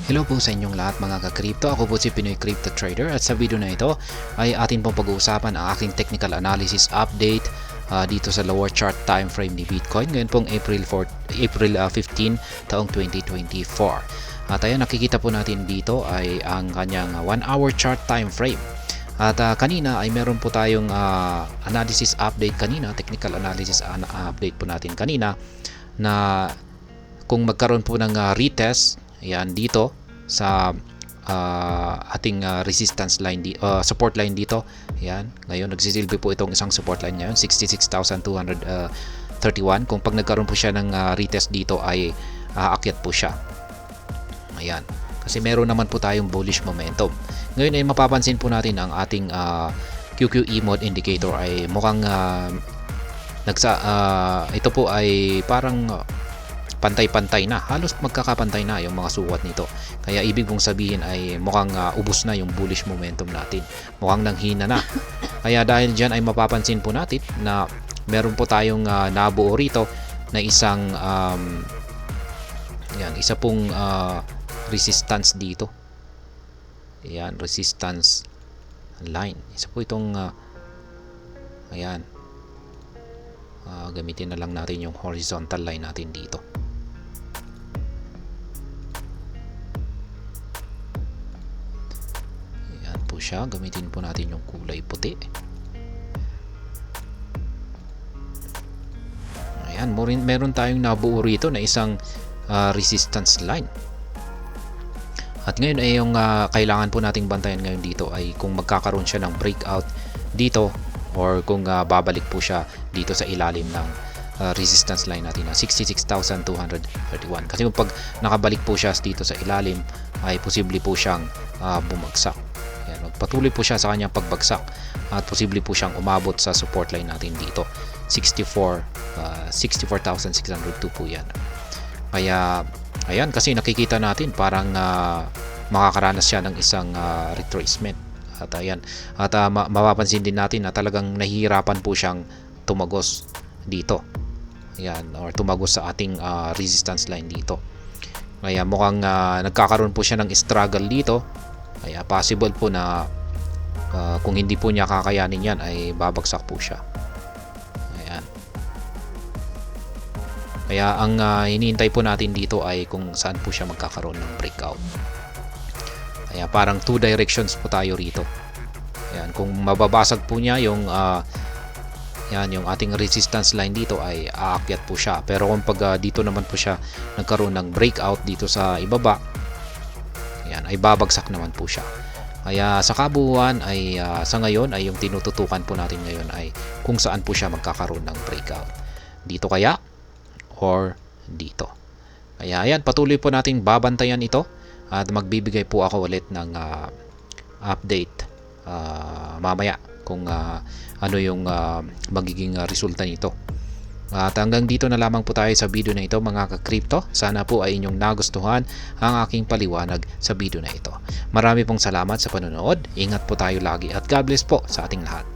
Hello po sa inyong lahat mga ka-crypto. Ako po si Pinoy Crypto Trader at sa video na ito ay atin pong pag-uusapan ang aking technical analysis update dito sa lower chart time frame ni Bitcoin ngayon pong April 15 taong 2024. At ayan, nakikita po natin dito ay ang kanyang 1 hour chart time frame. At kanina ay meron po tayong analysis update kanina, technical analysis update po natin kanina na kung magkaroon po ng retest yan dito sa ating resistance line support line dito. Yan, ngayon nagsisilbi po itong isang support line ngayon 66,231. Kung pag nagkaroon po siya ng retest dito ay aakyat po siya. Ayan, kasi meron naman po tayong bullish momentum. Ngayon ay mapapansin po natin ang ating QQE mode indicator ay mukhang ito po ay parang pantay-pantay na, halos magkakapantay na yung mga sukat nito. Kaya ibig pong sabihin ay mukhang ubos na yung bullish momentum natin. Mukhang nanghina na. Kaya dahil dyan ay mapapansin po natin na meron po tayong nabuo rito na isang isa pong resistance dito. Ayan, resistance line. Isa po itong ayan. Gamitin na lang natin yung horizontal line natin dito. Siya, gamitin po natin yung kulay puti. Ayan, meron tayong nabuo rito na isang resistance line. At ngayon ay yung kailangan po nating bantayan ngayon dito ay kung magkakaroon siya ng breakout dito or kung babalik po siya dito sa ilalim ng resistance line natin na 66,231. Kasi kung pag nakabalik po siya dito sa ilalim ay posible po siyang bumagsak. Patuloy po siya sa kanyang pagbagsak at posible po siyang umabot sa support line natin dito 64,602 po yan. Kaya ayan, kasi nakikita natin parang makakaranas siya ng isang retracement. At ayan, at mapapansin din natin na talagang nahihirapan po siyang tumagos dito. Ayan, or tumagos sa ating resistance line dito. Kaya mukhang nagkakaroon po siya ng struggle dito. Kaya possible po na kung hindi po niya kakayanin yan ay babagsak po siya. Ayan. Kaya ang hinihintay po natin dito ay kung saan po siya magkakaroon ng breakout. Kaya parang two directions po tayo rito. Ayan, kung mababasag po niya yung yung ating resistance line dito ay aakyat po siya. Pero kung pag dito naman po siya nagkaroon ng breakout dito sa ibaba, yan, ay babagsak naman po siya. Kaya sa kabuuan ay sa ngayon ay yung tinututukan po natin ngayon ay kung saan po siya magkakaroon ng breakout. Dito kaya or dito. Kaya ayan, patuloy po nating babantayan ito at magbibigay po ako ulit ng update mamaya kung ano yung magiging resulta nito. At hanggang dito na lamang po tayo sa video na ito mga ka-crypto. Sana po ay inyong nagustuhan ang aking paliwanag sa video na ito. Marami pong salamat sa panonood. Ingat po tayo lagi at God bless po sa ating lahat.